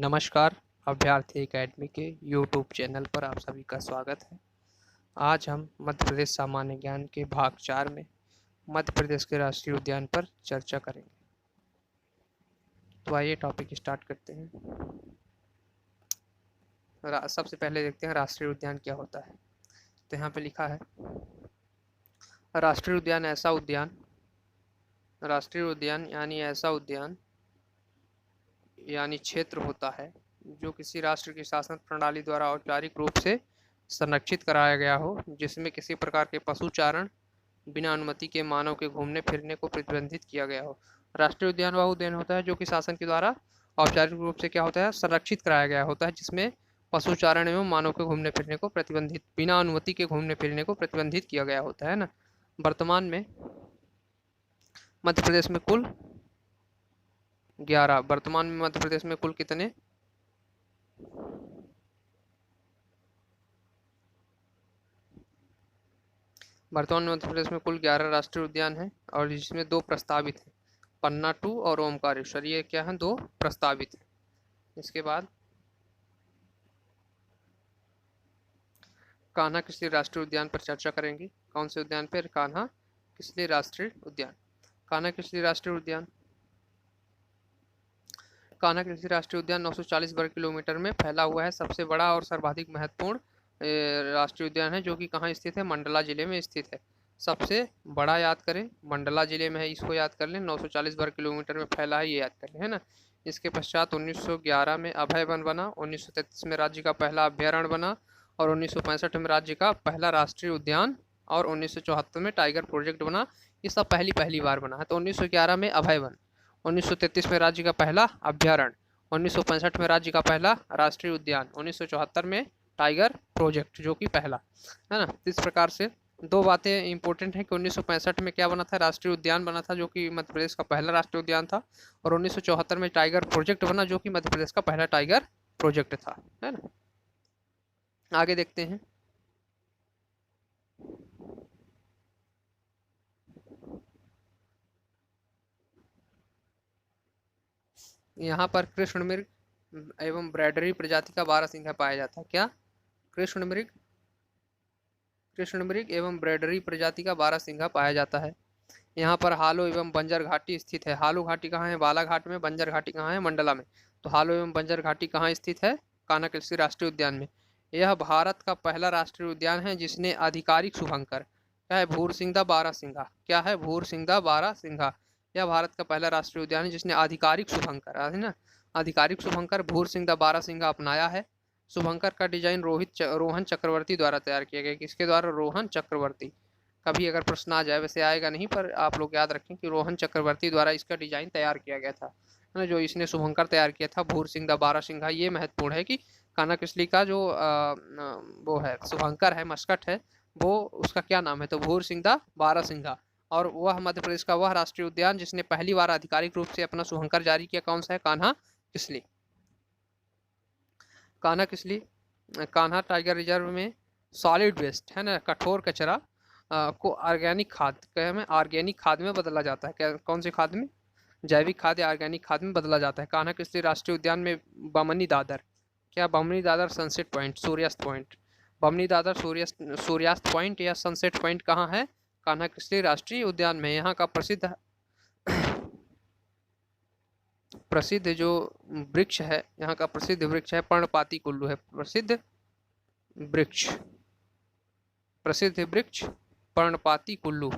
नमस्कार। अभ्यर्थी एकेडमी के यूट्यूब चैनल पर आप सभी का स्वागत है। आज हम मध्य प्रदेश सामान्य ज्ञान के भाग 4 में मध्य प्रदेश के राष्ट्रीय उद्यान पर चर्चा करेंगे। तो आइए टॉपिक स्टार्ट करते हैं। सबसे पहले देखते हैं राष्ट्रीय उद्यान क्या होता है। तो यहाँ पे लिखा है राष्ट्रीय उद्यान ऐसा उद्यान यानी क्षेत्र होता है जो किसी राष्ट्र की शासन प्रणाली द्वारा औपचारिक रूप से संरक्षित कराया गया हो, जिसमें किसी प्रकार के पशुचारण बिना अनुमति के मानव के घूमने फिरने को प्रतिबंधित किया गया हो। राष्ट्रीय उद्यान वह उद्यान होता है जो कि शासन के द्वारा औपचारिक रूप से क्या होता है, संरक्षित कराया गया होता है, जिसमें पशुचारण एवं मानव के घूमने फिरने को प्रतिबंधित बिना अनुमति के घूमने फिरने को प्रतिबंधित किया गया होता है ना। वर्तमान में मध्य प्रदेश में कुल 11 वर्तमान में मध्य प्रदेश में कुल कितने वर्तमान में मध्य प्रदेश में कुल 11 राष्ट्रीय उद्यान हैं और जिसमें 2 प्रस्तावित हैं, पन्ना 2 और ओमकारेश्वर। ये क्या है, 2 प्रस्तावित हैं। इसके बाद कान्हा किसली राष्ट्रीय उद्यान पर चर्चा करेंगे। कौन से उद्यान पर? कान्हा किसली राष्ट्रीय उद्यान। कान्हा किसली राष्ट्रीय उद्यान कान्हा किसली राष्ट्रीय उद्यान 940 वर्ग किलोमीटर में फैला हुआ है। सबसे बड़ा और सर्वाधिक महत्वपूर्ण राष्ट्रीय उद्यान है जो कि कहाँ स्थित है, मंडला जिले में स्थित है। सबसे बड़ा याद करें, मंडला जिले में है, इसको याद कर लें। 940 वर्ग किलोमीटर में फैला है, ये याद कर लें, है ना। इसके पश्चात 1911 में अभय वन बना, 1933 में राज्य का पहला अभ्यारण्य बना और 1965 में राज्य का पहला राष्ट्रीय उद्यान और 1974 में टाइगर प्रोजेक्ट बना। ये सब पहली बार बना है। तो 1911 में अभय वन, 1933 में राज्य का पहला अभ्यारण्य, 1965 में राज्य का पहला राष्ट्रीय उद्यान, 1974 में टाइगर प्रोजेक्ट जो कि पहला है ना। इस प्रकार से 2 बातें इंपॉर्टेंट है कि 1965 में क्या बना था, राष्ट्रीय उद्यान बना था जो कि मध्य प्रदेश का पहला राष्ट्रीय उद्यान था, और 1974 में टाइगर प्रोजेक्ट बना जो कि मध्य प्रदेश का पहला टाइगर प्रोजेक्ट था, है ना। आगे देखते हैं। यहाँ पर कृष्ण मृग एवं ब्रैडरी प्रजाति का बारहसिंघा पाया जाता है। क्या? कृष्ण मृग एवं ब्रैडरी प्रजाति का बारहसिंघा पाया जाता है। यहाँ पर हालो एवं बंजर घाटी स्थित है। हालो घाटी कहाँ है? बालाघाट में। बंजर घाटी कहाँ है? मंडला में। तो हालो एवं बंजर घाटी कहाँ स्थित है? कान्हा किसली राष्ट्रीय उद्यान में। यह भारत का पहला राष्ट्रीय उद्यान है जिसने आधिकारिक शुभंकर, क्या है, भूरसिंघा बारहसिंघा, क्या है, भूरसिंघा बारहसिंघा। यह भारत का पहला राष्ट्रीय उद्यान है जिसने आधिकारिक शुभंकर, है ना, आधिकारिक शुभंकर भूरसिंघा बारहसिंघा अपनाया है। शुभंकर का डिजाइन रोहन चक्रवर्ती द्वारा तैयार किया गया। किसके द्वारा? रोहन चक्रवर्ती। कभी अगर प्रश्न आ जाए, वैसे आएगा नहीं, पर आप लोग याद रखें कि रोहन चक्रवर्ती द्वारा इसका डिजाइन तैयार किया गया था, है ना। जो इसने शुभंकर तैयार किया था भूरसिंघा बारहसिंघा। ये महत्वपूर्ण है कि कान्हा किसली का जो वो है शुभंकर है, मस्कट है, वो उसका क्या नाम है, तो भूरसिंघा बारहसिंघा। और वह मध्य प्रदेश का वह राष्ट्रीय उद्यान जिसने पहली बार आधिकारिक रूप से अपना शुभंकर जारी किया, कौन सा है? कान्हा किसली। कान्हा किसली कान्हा टाइगर रिजर्व में सॉलिड वेस्ट, है ना, कठोर कचरा को ऑर्गेनिक खाद में बदला जाता है। क्या? कौन सी खाद में? जैविक खाद या ऑर्गेनिक खाद में बदला जाता है। कान्हा किसली राष्ट्रीय उद्यान में बमनी दादर, क्या, बमनी दादर सनसेट पॉइंट, सूर्यास्त पॉइंट, बमनी दादर सूर्यास्त पॉइंट या सनसेट पॉइंट कहाँ है? कान्हा किसली राष्ट्रीय उद्यान में। यहाँ का प्रसिद्ध जो वृक्ष है, यहाँ का प्रसिद्ध वृक्ष है पर्णपाती कुल्लू है। प्रसिद्ध वृक्ष पर्णपाती कुल्लू,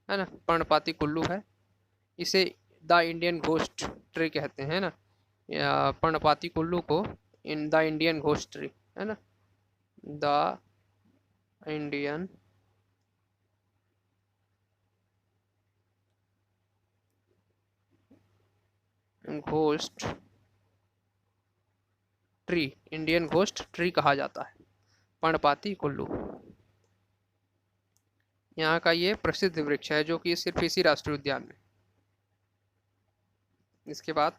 है ना, पर्णपाती कुल्लू है। इसे द इंडियन घोस्ट ट्री कहते हैं ना, या पर्णपाती कुल्लू को द इंडियन घोस्ट ट्री, है ना, the Indian ghost tree, Indian ghost tree कहा जाता है पर्णपाती कुल्लू। यहाँ का ये प्रसिद्ध वृक्ष है जो कि सिर्फ इसी राष्ट्रीय उद्यान में। इसके बाद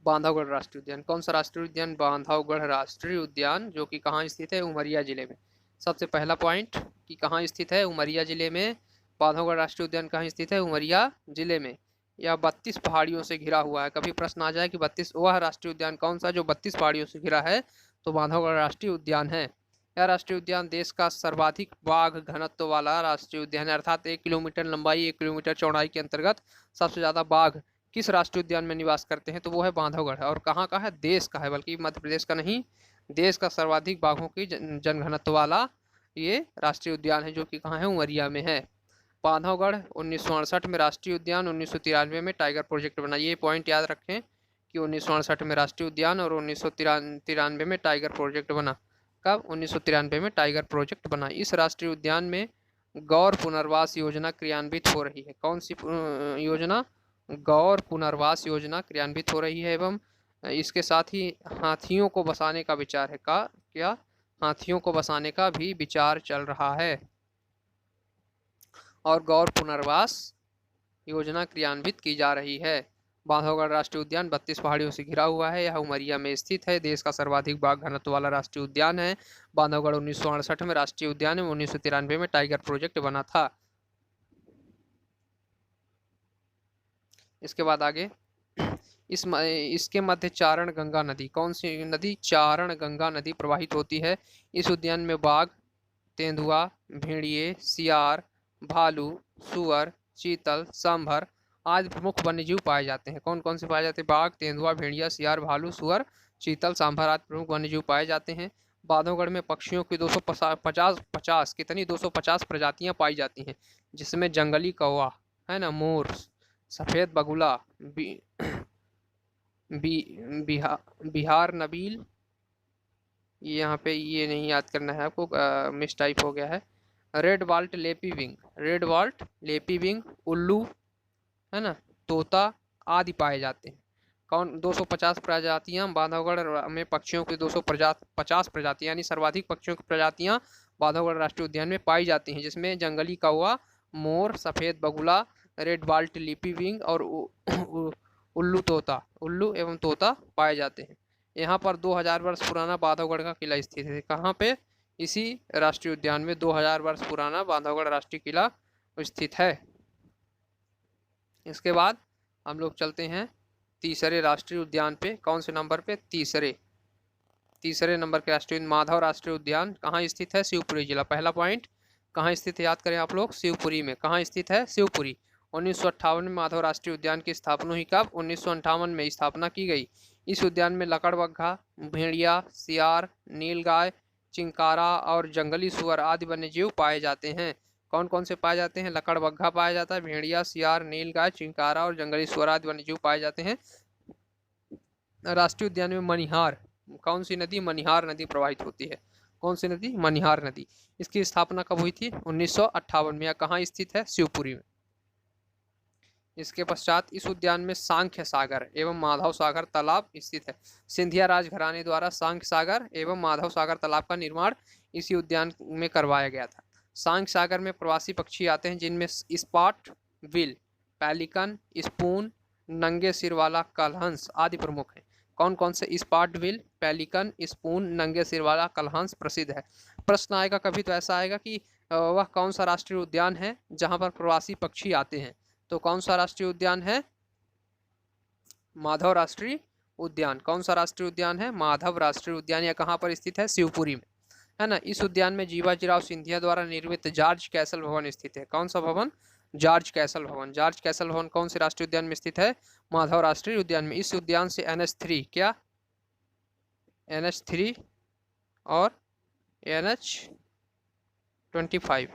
बांधवगढ़ राष्ट्रीय उद्यान। कौन सा राष्ट्रीय उद्यान? बांधवगढ़ राष्ट्रीय उद्यान जो कि कहाँ स्थित है? उमरिया जिले में। सबसे पहला पॉइंट कि कहाँ स्थित है? उमरिया जिले में। बांधवगढ़ राष्ट्रीय उद्यान कहाँ स्थित है? उमरिया जिले में। या 32 पहाड़ियों से घिरा हुआ है। कभी प्रश्न आ जाए कि 32 वह राष्ट्रीय उद्यान कौन सा जो 32 पहाड़ियों से घिरा है, तो बांधवगढ़ राष्ट्रीय उद्यान है। यह राष्ट्रीय उद्यान देश का सर्वाधिक बाघ घनत्व वाला राष्ट्रीय उद्यान है, अर्थात 1 किलोमीटर लंबाई 1 किलोमीटर चौड़ाई के अंतर्गत सबसे ज्यादा बाघ किस राष्ट्रीय उद्यान में निवास करते हैं, तो वो है बांधवगढ़। और कहाँ का है, देश का है, बल्कि मध्य प्रदेश का नहीं, देश का सर्वाधिक बाघों की जनघनत्व वाला ये राष्ट्रीय उद्यान है, जो कि कहाँ है, उमरिया में है। बांधवगढ़ 1968 में राष्ट्रीय उद्यान, 1993 में टाइगर प्रोजेक्ट बना। ये पॉइंट याद रखें कि 1968 में राष्ट्रीय उद्यान और 1993 में टाइगर प्रोजेक्ट बना। कब, 1993 में टाइगर प्रोजेक्ट बना। इस राष्ट्रीय उद्यान में गौर पुनर्वास योजना क्रियान्वित हो रही है। कौन सी योजना, गौर पुनर्वास योजना क्रियान्वित हो रही है, एवं इसके साथ ही हाथियों को बसाने का विचार है। का क्या, हाथियों को बसाने का भी विचार चल रहा है और गौर पुनर्वास योजना क्रियान्वित की जा रही है। बांधवगढ़ राष्ट्रीय उद्यान 32 पहाड़ियों से घिरा हुआ है। यह उमरिया में स्थित है। देश का सर्वाधिक बाघ घनत्व वाला राष्ट्रीय उद्यान है। बांधवगढ़ 1968 में राष्ट्रीय उद्यान है, 1993 में टाइगर प्रोजेक्ट बना था। इसके बाद आगे, इसके मध्य चारण गंगा नदी, कौन सी नदी, चारण गंगा नदी प्रवाहित होती है। इस उद्यान में बाघ, तेंदुआ, भेड़िए, सियार, भालू, सुअर, चीतल, सांभर आदि प्रमुख वन्यजीव पाए जाते हैं। कौन कौन से पाए जाते हैं, बाघ, तेंदुआ, भेड़िया, सियार, भालू, सुअर, चीतल, सांभर आदि प्रमुख वन्यजीव पाए जाते हैं। बांधवगढ़ में पक्षियों की 250 कितनी 250 प्रजातियां पाई जाती हैं, जिसमें जंगली कौवा है ना, मोर, सफेद बगुला, बिहार नबील, यहाँ पे ये नहीं याद करना है आपको, मिस टाइप हो गया है, red wattled lapwing, red wattled lapwing, उल्लू है ना, तोता आदि पाए जाते हैं। कौन, 250 प्रजातियां बांधवगढ़ में पक्षियों की 250 प्रजातियां यानी सर्वाधिक पक्षियों की प्रजातियां बांधवगढ़ राष्ट्रीय उद्यान में पाई जाती हैं, जिसमें जंगली कौवा, मोर, सफेद बगुला, रेड वाल्ट लिपी विंग और उल्लू एवं तोता पाए जाते हैं। यहाँ पर 2000 वर्ष पुराना बांधवगढ़ का किला स्थित है। कहाँ पे, इसी राष्ट्रीय उद्यान में 2000 वर्ष पुराना बांधवगढ़ राष्ट्रीय किला स्थित है। इसके बाद हम लोग चलते हैं तीसरे राष्ट्रीय उद्यान पे। कौन से नंबर पे, तीसरे नंबर के राष्ट्रीय माधव राष्ट्रीय उद्यान कहाँ स्थित है, शिवपुरी जिला। पहला पॉइंट कहाँ स्थित है, याद करें आप लोग, शिवपुरी में। कहाँ स्थित है, शिवपुरी। 1958 में माधव राष्ट्रीय उद्यान की स्थापना हुई। कब, 1958 में स्थापना की गई। इस उद्यान में लकड़बग्घा, भेड़िया, सियार, नीलगाय, चिंकारा और जंगली सुअर आदि वन्यजीव पाए जाते हैं। कौन कौन से पाए जाते हैं, लकड़बग्घा पाया जाता है, भेड़िया, सियार, नीलगाय, चिंकारा और जंगली सुअर आदि वन्यजीव पाए जाते हैं। राष्ट्रीय उद्यान में मनिहार, कौन सी नदी, मनिहार नदी प्रवाहित होती है। कौन सी नदी, मनिहार नदी। इसकी स्थापना कब हुई थी, 1958 में। कहाँ स्थित है, शिवपुरी में। इसके पश्चात इस उद्यान में सांख्य सागर एवं माधव सागर तालाब स्थित है। सिंधिया राजघराने द्वारा सांख्य सागर एवं माधव सागर तालाब का निर्माण इसी उद्यान में करवाया गया था। सांख्य सागर में प्रवासी पक्षी आते हैं, जिनमें स्पॉट विल, पेलिकन, स्पून, नंगे सिर वाला कलहंस आदि प्रमुख हैं। कौन कौन से, स्पॉट विल, पेलिकन, स्पून, नंगे सिर वाला कलहंस प्रसिद्ध है। प्रश्न आएगा कभी तो ऐसा आएगा कि वह कौन सा राष्ट्रीय उद्यान है जहां पर प्रवासी पक्षी आते हैं, तो कौन सा राष्ट्रीय उद्यान है, माधव राष्ट्रीय उद्यान। कौन सा राष्ट्रीय उद्यान है, माधव राष्ट्रीय उद्यान। यह कहाँ पर स्थित है, शिवपुरी में, है ना। इस उद्यान में जीवाजीराव सिंधिया द्वारा निर्मित जॉर्ज कैसल भवन स्थित है। कौन सा भवन, जॉर्ज कैसल भवन। जॉर्ज कैसल भवन कौन से राष्ट्रीय उद्यान में स्थित है, माधव राष्ट्रीय उद्यान में। इस उद्यान से NH3 क्या, NH3 और NH25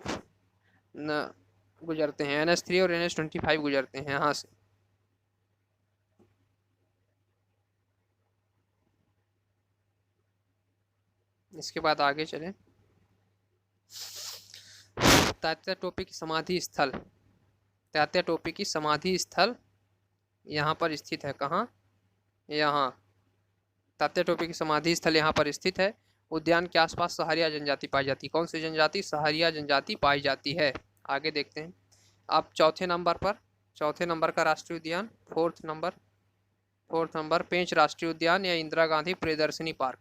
गुजरते हैं, NH3 और NH25 गुजरते हैं यहाँ से। इसके बाद आगे चलें, तात्या टोपी की समाधि स्थल, तात्या टोपी की समाधि स्थल यहाँ पर स्थित है। कहाँ, यहाँ तात्या टोपी की समाधि स्थल यहाँ पर स्थित है। उद्यान के आसपास सहारिया जनजाति पाई जाती है। कौन सी जनजाति, सहारिया जनजाति पाई जाती है। आगे देखते हैं। अब चौथे नंबर का राष्ट्रीय उद्यान, फोर्थ नंबर पेंच राष्ट्रीय उद्यान या इंदिरा गांधी प्रियदर्शनी पार्क।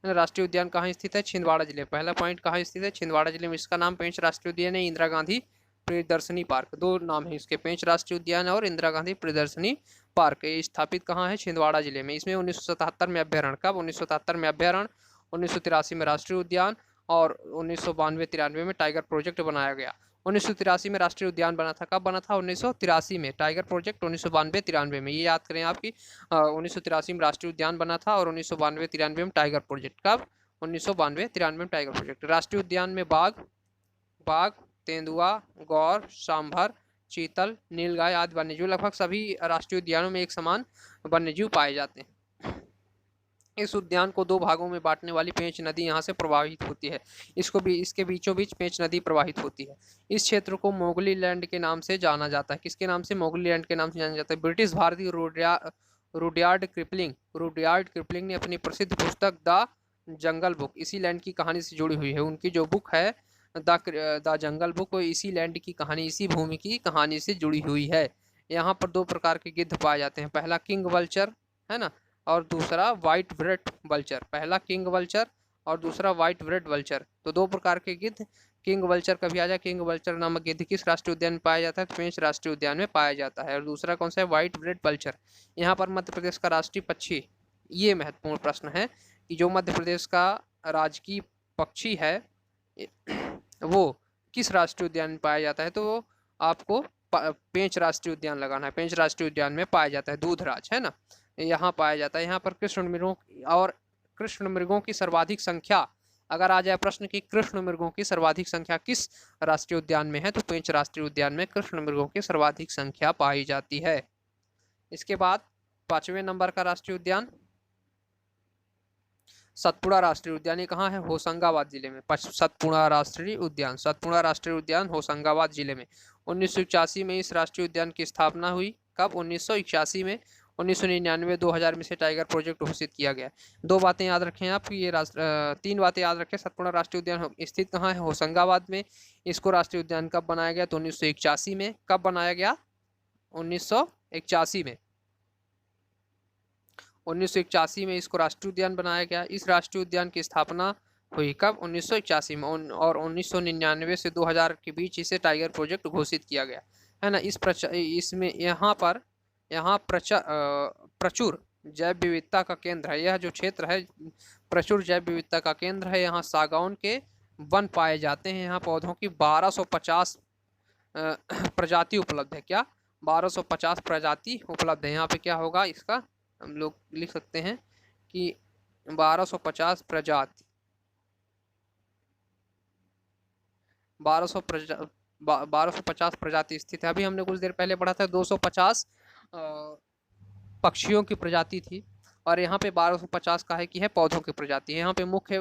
राष्ट्रीय उद्यान कहाँ स्थित है, छिंदवाड़ा जिले। पहला पॉइंट कहाँ स्थित है, छिंदवाड़ा जिले में। इसका नाम पेंच राष्ट्रीय उद्यान है, इंदिरा गांधी प्रियदर्शनी पार्क, दो नाम है इसके, पेंच राष्ट्रीय उद्यान और इंदिरा गांधी प्रियदर्शनी पार्क। ये स्थापित कहाँ है? छिंदवाड़ा जिले में। इसमें 1977 में अभ्यारण्य, कब? 1977 में अभ्यारण्य, 1983 में राष्ट्रीय उद्यान और 1992-93 में टाइगर प्रोजेक्ट बनाया गया। 1983 में राष्ट्रीय उद्यान बना था, कब बना था? 1983 में। टाइगर प्रोजेक्ट 1992-93 में, ये याद करें आपकी 1983 में राष्ट्रीय उद्यान बना था और 1992-93 में टाइगर प्रोजेक्ट, कब? 1992-93 में टाइगर प्रोजेक्ट। राष्ट्रीय उद्यान में बाघ, तेंदुआ, गौर, सांभर, चीतल, नीलगाय आदि वन्यजीव, लगभग सभी राष्ट्रीय उद्यानों में एक समान वन्यजीव पाए जाते हैं। इस उद्यान को दो भागों में बांटने वाली पेंच नदी यहाँ से प्रवाहित होती है। इसके बीचों बीच पेंच नदी प्रवाहित होती है। इस क्षेत्र को मोगली लैंड के नाम से जाना जाता है। किसके नाम से? मोगली लैंड के नाम से जाना जाता है। ब्रिटिश भारतीय रुडयार्ड किपलिंग ने अपनी प्रसिद्ध पुस्तक द जंगल बुक इसी लैंड की कहानी से जुड़ी हुई है। उनकी जो बुक है द जंगल बुक, इसी लैंड की कहानी, इसी भूमि की कहानी से जुड़ी हुई है। यहाँ पर दो प्रकार के गिद्ध पाए जाते हैं, पहला किंग वल्चर है ना, और दूसरा व्हाइट ब्रेड वल्चर। पहला किंग वल्चर और दूसरा व्हाइट ब्रेड वल्चर। तो दो प्रकार के गिद्ध, किंग वल्चर कभी आ जाए, किंग वल्चर नामक गिद्ध किस राष्ट्रीय उद्यान में पाया जाता है? पेंच राष्ट्रीय उद्यान में पाया जाता है। और दूसरा कौन सा है? White bread vulture. यहाँ पर मध्य प्रदेश का राष्ट्रीय पक्षी, ये महत्वपूर्ण प्रश्न है कि जो मध्य प्रदेश का राजकीय पक्षी है वो किस राष्ट्रीय उद्यान में पाया जाता है? तो वो आपको पेंच राष्ट्रीय उद्यान लगाना है। पेंच राष्ट्रीय उद्यान में पाया जाता है, दूधराज है ना, यहाँ पाया जाता है। यहाँ पर कृष्ण मृगों की सर्वाधिक संख्या, अगर आ जाए प्रश्न की कृष्ण मृगों की सर्वाधिक संख्या किस राष्ट्रीय उद्यान में है, तो पेंच राष्ट्रीय उद्यान में कृष्ण मृगों की सर्वाधिक संख्या पाई जाती है। इसके बाद 5वें नंबर का राष्ट्रीय उद्यान सतपुड़ा राष्ट्रीय उद्यान। ये कहाँ है? होशंगाबाद जिले में। सतपुड़ा राष्ट्रीय उद्यान होशंगाबाद जिले में। 1981 में इस राष्ट्रीय उद्यान की स्थापना हुई, कब? 1981 में। 1999-2000 में से टाइगर प्रोजेक्ट घोषित किया गया। दो बातें याद रखें आप, ये 3 बातें याद रखें। सतपुड़ा राष्ट्रीय उद्यान स्थित कहाँ है? होशंगाबाद में। इसको राष्ट्रीय उद्यान कब बनाया गया? तो 1981 में। कब बनाया गया? 1981 में। 1981 में इसको राष्ट्रीय उद्यान बनाया गया। इस राष्ट्रीय उद्यान की स्थापना हुई कब? 1981 में। और 1999 से 2000 के बीच इसे टाइगर प्रोजेक्ट घोषित किया गया है ना। इसमें यहाँ प्रचुर जैव विविधता का केंद्र है। यह जो क्षेत्र है प्रचुर जैव विविधता का केंद्र है। यहाँ सागौन के वन पाए जाते हैं। यहाँ पौधों की 1250 प्रजाति उपलब्ध है। क्या? 1250 प्रजाति उपलब्ध है। यहाँ पे क्या होगा इसका? हम लोग लिख सकते हैं कि 1250 प्रजाति 1250 प्रजाति स्थित है। अभी हमने कुछ देर पहले पढ़ा था 250 पक्षियों की प्रजाति थी और यहाँ पे 1250 का है कि है पौधों की प्रजाति है। यहाँ पे मुख्य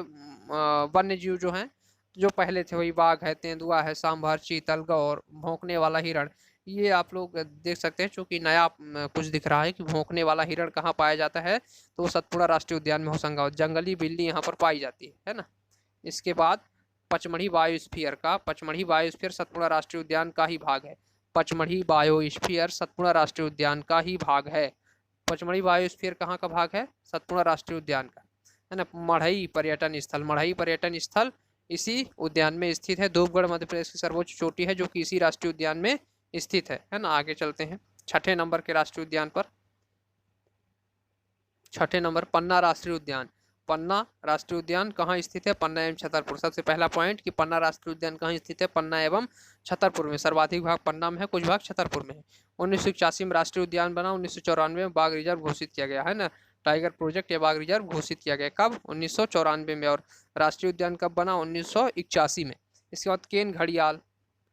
वन्य जीव जो हैं जो पहले थे वही बाघ है, तेंदुआ है, सांभर, चीतल, गौर, भौंकने वाला हिरण। ये आप लोग देख सकते हैं चूंकि नया कुछ दिख रहा है कि भौंकने वाला हिरण कहाँ पाया जाता है, तो सतपुड़ा राष्ट्रीय उद्यान में होशंगाबाद। जंगली बिल्ली यहाँ पर पाई जाती है ना। इसके बाद पचमढ़ी बायोस्फीयर सतपुड़ा राष्ट्रीय उद्यान का ही भाग है। पचमढ़ी बायोस्फीयर सतपुड़ा राष्ट्रीय उद्यान का ही भाग है। पचमढ़ी बायोस्फीयर कहाँ का भाग है? सतपुड़ा राष्ट्रीय उद्यान का है ना। मढ़ई पर्यटन स्थल इसी उद्यान में स्थित है। धूपगढ़ मध्य प्रदेश की सर्वोच्च चोटी है जो कि इसी राष्ट्रीय उद्यान में स्थित है ना। आगे चलते हैं 6ठे नंबर के राष्ट्रीय उद्यान पर। 6ठे नंबर पन्ना राष्ट्रीय उद्यान। पन्ना राष्ट्रीय उद्यान कहाँ स्थित है? पन्ना एवं छतरपुर। सबसे पहला पॉइंट कि पन्ना राष्ट्रीय उद्यान कहाँ स्थित है? पन्ना एवं छतरपुर में। सर्वाधिक भाग पन्ना में है, कुछ भाग छतरपुर में है। 1981 में राष्ट्रीय उद्यान बना। 1994 में बाघ रिजर्व घोषित किया गया है ना। टाइगर प्रोजेक्ट या बाघ रिजर्व घोषित किया गया कब? 1994 में। और राष्ट्रीय उद्यान कब बना? 1981 में। इसके बाद केन घड़ियाल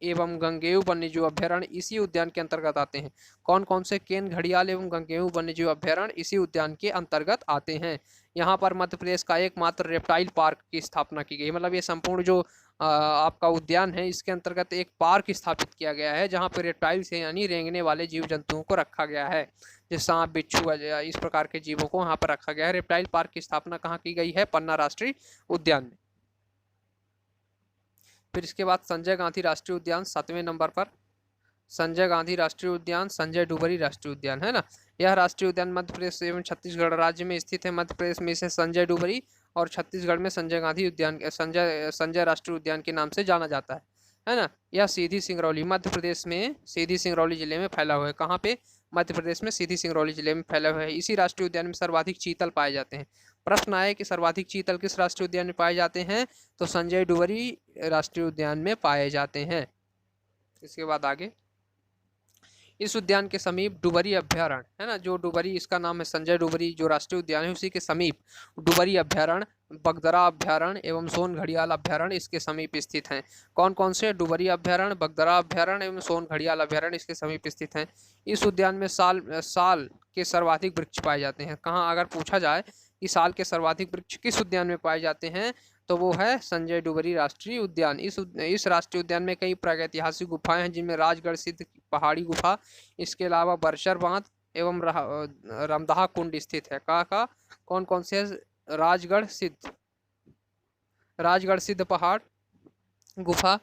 एवं गंगेय वन्यजीव अभ्यारण्य इसी उद्यान के अंतर्गत आते हैं। कौन कौन से? केन घड़ियाल एवं गंगेय वन्यजीव अभ्यारण्य इसी उद्यान के अंतर्गत आते हैं। यहाँ पर मध्य प्रदेश का एकमात्र रेप्टाइल पार्क की स्थापना की गई। मतलब ये संपूर्ण जो आपका उद्यान है इसके अंतर्गत एक पार्क स्थापित किया गया है जहाँ पर रेप्टाइल से यानी रेंगने वाले जीव जंतुओं को रखा गया है, जैसे सांप, बिच्छू, इस प्रकार के जीवों को वहाँ पर रखा गया है। रेप्टाइल पार्क की स्थापना कहाँ की गई है? पन्ना राष्ट्रीय उद्यान में। फिर इसके बाद संजय गांधी राष्ट्रीय उद्यान 7वें नंबर पर। संजय गांधी राष्ट्रीय उद्यान संजय डुबरी राष्ट्रीय उद्यान है ना। यह राष्ट्रीय उद्यान मध्य प्रदेश एवं छत्तीसगढ़ राज्य में स्थित है। मध्य प्रदेश में इसे संजय डुबरी और छत्तीसगढ़ में संजय गांधी उद्यान संजय राष्ट्रीय उद्यान के नाम से जाना जाता है है ना। यह सीधी सिंगरौली मध्य प्रदेश में सीधी सिंगरौली जिले में फैला हुआ है। कहाँ पे? मध्य प्रदेश में सीधी सिंगरौली जिले में फैला हुआ है। इसी राष्ट्रीय उद्यान में सर्वाधिक चीतल पाए जाते हैं। प्रश्न आए कि सर्वाधिक चीतल किस राष्ट्रीय उद्यान में पाए जाते हैं, तो संजय डुबरी राष्ट्रीय उद्यान में पाए जाते हैं। इसके बाद आगे, इस उद्यान के समीप डुबरी अभ्यारण्य, है ना, जो डुबरी, इसका नाम है संजय डुबरी जो राष्ट्रीय उद्यान है, उसी के समीप डुबरी अभ्यारण्य, बगदरा अभ्यारण्य एवं सोन घड़ियाल अभ्यारण्य इसके समीप स्थित हैं। कौन कौन से? डुबरी अभ्यारण्य, बगदरा अभ्यारण्य एवं सोन घड़ियाल अभ्यारण्य इसके समीप स्थित हैं। इस उद्यान में साल के सर्वाधिक वृक्ष पाए जाते हैं। कहाँ? अगर पूछा जाए कि साल के सर्वाधिक वृक्ष किस उद्यान में पाए जाते हैं, तो वो है संजय डुबरी राष्ट्रीय उद्यान। इस राष्ट्रीय उद्यान में कई प्रागैतिहासिक गुफाएं हैं, जिनमें राजगढ़ सिद्ध पहाड़ी गुफा, इसके अलावा बरसर बांध एवं रमदाहा कुंड स्थित है। का कौन कौन से? राजगढ़ सिद्ध पहाड़ गुफा,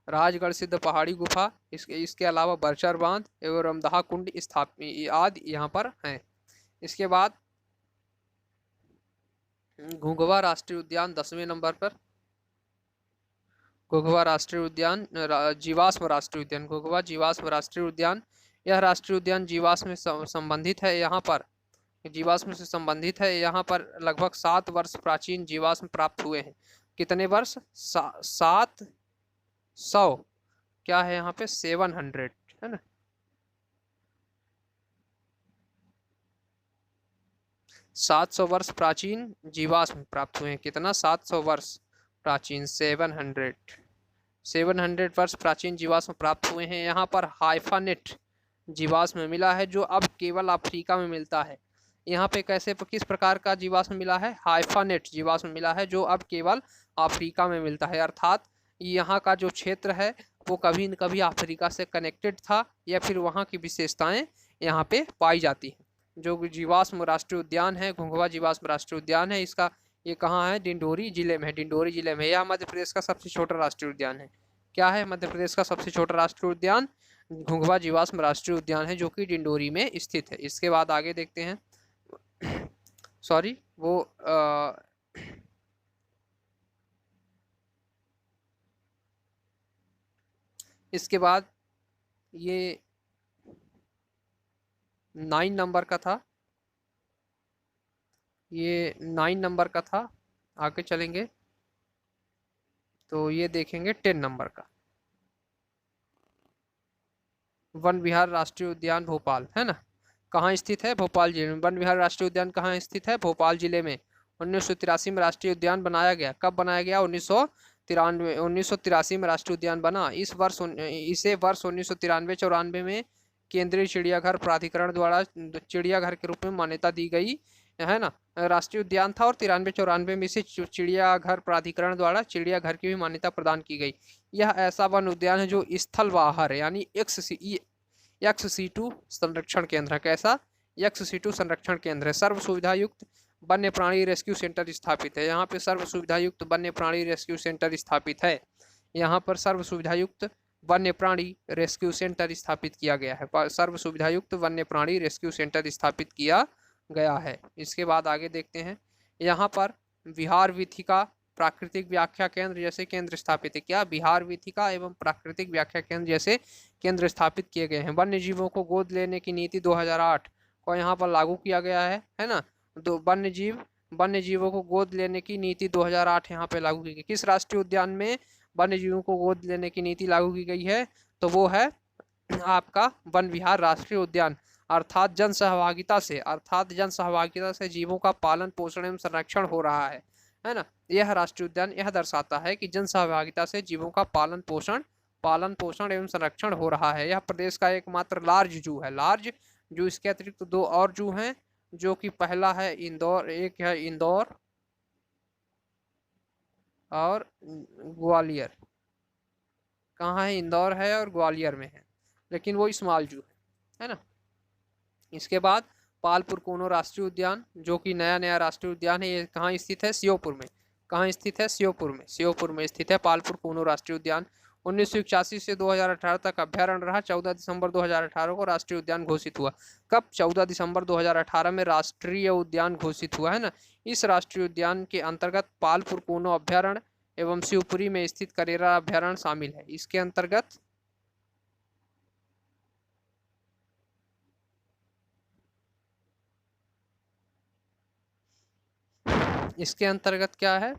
राजगढ़ सिद्ध पहाड़ी गुफा, इसके अलावा बरसर बांध एवं रमदाहा कुंड स्थापित आदि यहाँ पर हैं। इसके बाद घुंघवा राष्ट्रीय उद्यान 10वें नंबर पर। घुंघवा राष्ट्रीय उद्यान जीवाश्म राष्ट्रीय उद्यान, घुंघवा जीवाश्म राष्ट्रीय उद्यान, यह राष्ट्रीय उद्यान जीवाश्म से संबंधित है। यहाँ पर जीवाश्म से संबंधित है। यहाँ पर लगभग 7 वर्ष प्राचीन जीवाश्म प्राप्त हुए हैं। कितने वर्ष? 700, क्या है यहाँ पे? 700, है ना। 700 वर्ष प्राचीन जीवाश्म प्राप्त हुए हैं। कितना? 700 वर्ष प्राचीन, 700 वर्ष प्राचीन जीवाश्म प्राप्त हुए हैं। यहाँ पर हाइफानेट जीवाश्म मिला है, जो अब केवल अफ्रीका में मिलता है। यहाँ पे किस प्रकार का जीवाश्म मिला है? हाइफानेट जीवाश्म मिला है, जो अब केवल अफ्रीका में मिलता है। अर्थात यहाँ का जो क्षेत्र है वो कभी न कभी अफ्रीका से कनेक्टेड था, या फिर वहाँ की विशेषताएं यहाँ पे पाई जाती हैं। जो जीवाश्म राष्ट्रीय उद्यान है, घुंघवा जीवाश्म राष्ट्रीय उद्यान है, इसका ये कहाँ है? डिंडोरी जिले में है। डिंडोरी जिले में। यह मध्य प्रदेश का सबसे छोटा राष्ट्रीय उद्यान है। क्या है? मध्य प्रदेश का सबसे छोटा राष्ट्रीय उद्यान घुंघवा जीवाश्म राष्ट्रीय उद्यान है, जो कि डिंडोरी में स्थित है। इसके बाद आगे देखते हैं। सॉरी, वो इसके बाद ये 9 नंबर का था, ये 9 नंबर का था। आगे चलेंगे तो ये देखेंगे 10 नंबर का। वन विहार राष्ट्रीय उद्यान भोपाल, है ना। कहाँ स्थित है? भोपाल जिले में। वन विहार राष्ट्रीय उद्यान कहाँ स्थित है? भोपाल जिले में। 1983 में राष्ट्रीय उद्यान बनाया गया। कब बनाया गया? 1983 में राष्ट्रीय उद्यान बना। इसे वर्ष 1993-94 में केंद्रीय चिड़ियाघर प्राधिकरण द्वारा चिड़ियाघर के रूप में मान्यता दी गई, है ना। राष्ट्रीय उद्यान था और 93-94 में इसे चिड़ियाघर प्राधिकरण द्वारा चिड़ियाघर की भी मान्यता प्रदान की गई। यह ऐसा वन उद्यान है जो स्थल बाहर है, यानी XC2 संरक्षण केंद्र है। कैसा? XC2 संरक्षण केंद्र है। सर्व सुविधा युक्त वन्य प्राणी रेस्क्यू सेंटर स्थापित है। यहाँ पे सर्व सुविधा युक्त वन्य प्राणी रेस्क्यू सेंटर स्थापित है। यहाँ पर सर्व सुविधा युक्त वन्य प्राणी रेस्क्यू सेंटर स्थापित किया गया है। सर्व सुविधा युक्त वन्य प्राणी रेस्क्यू सेंटर स्थापित किया गया है। इसके बाद आगे देखते हैं। यहाँ पर विहार वीथिका प्राकृतिक व्याख्या केंद्र जैसे केंद्र स्थापित है। क्या? विहार वीथिका एवं प्राकृतिक व्याख्या केंद्र जैसे केंद्र स्थापित किए गए हैं। वन्य जीवों को गोद लेने की नीति 2008 को यहाँ पर लागू किया गया है ना। वन्य जीवों को गोद लेने की नीति 2008 यहाँ पे लागू की गई। किस राष्ट्रीय उद्यान में वन्य जीवों को गोद लेने की नीति लागू की गई है? तो वो है आपका वन विहार राष्ट्रीय उद्यान। अर्थात जन सहभागिता से जीवों का पालन पोषण एवं संरक्षण हो रहा है ना। यह राष्ट्रीय उद्यान यह दर्शाता है कि जन सहभागिता से जीवों का पालन पोषण एवं संरक्षण हो रहा है। यह प्रदेश का एकमात्र लार्ज जू है। लार्ज जू, इसके अतिरिक्त 2 और जू हैं, जो कि पहला है इंदौर, एक है इंदौर और ग्वालियर। कहाँ है? इंदौर है और ग्वालियर में है, लेकिन वो स्मॉल जू है ना। इसके बाद पालपुर कोनो राष्ट्रीय उद्यान, जो कि नया राष्ट्रीय उद्यान है। ये कहाँ स्थित है? श्योपुर में। कहाँ स्थित है? श्योपुर में स्थित है पालपुर कोनो राष्ट्रीय उद्यान। 1981 से 2018 तक अभ्यारण्य रहा। 14 दिसंबर 2018 को राष्ट्रीय उद्यान घोषित हुआ। कब? 14 दिसंबर 2018 में राष्ट्रीय उद्यान घोषित हुआ, है ना। इस राष्ट्रीय उद्यान के अंतर्गत पालपुर कोनो अभ्यारण्य एवं शिवपुरी में स्थित करेरा अभ्यारण्य शामिल है। इसके अंतर्गत क्या है?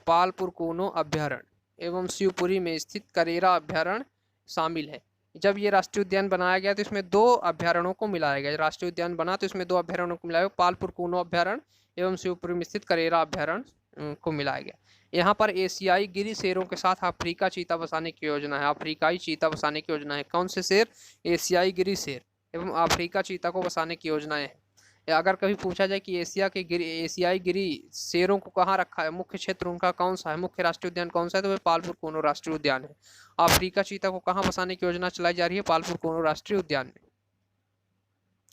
पालपुर कूनो अभ्यारण्य एवं शिवपुरी में स्थित करेरा अभ्यारण्य शामिल है। जब ये राष्ट्रीय उद्यान बनाया गया तो इसमें 2 अभ्यारण्यों को मिलाया गया। राष्ट्रीय उद्यान बना तो इसमें 2 अभ्यारण्यों को मिलाया गया, पालपुर कूनो अभ्यारण्य एवं शिवपुरी में स्थित करेरा अभ्यारण्य को मिलाया गया। यहाँ पर एशियाई गिरी शेरों के साथ अफ्रीका चीता बसाने की योजना है। अफ्रीकाई चीता बसाने की योजना है। कौन से शेर? एशियाई गिरी शेर एवं अफ्रीका चीता को बसाने की योजनाएं हैं। या अगर कभी पूछा जाए कि एशियाई गिरी शेरों को कहाँ रखा है, मुख्य क्षेत्र उनका कौन सा है, मुख्य राष्ट्रीय उद्यान कौन सा है, तो वह पालपुर कूनो राष्ट्रीय उद्यान है। अफ्रीका चीता को कहाँ बसाने की योजना चलाई जा रही है? पालपुर कूनो राष्ट्रीय उद्यान में।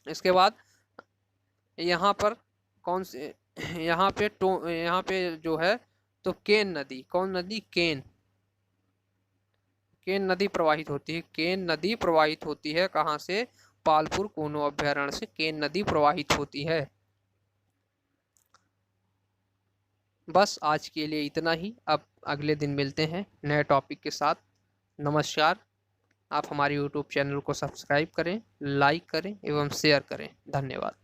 इसके बाद यहाँ पर कौन से यहाँ पे जो है तो केन नदी, कौन नदी? केन नदी प्रवाहित होती है। केन नदी प्रवाहित होती है कहाँ से? पालपुर कूनो अभ्यारण्य से केन नदी प्रवाहित होती है। बस आज के लिए इतना ही। अब अगले दिन मिलते हैं नए टॉपिक के साथ। नमस्कार। आप हमारे YouTube चैनल को सब्सक्राइब करें, लाइक करें एवं शेयर करें। धन्यवाद।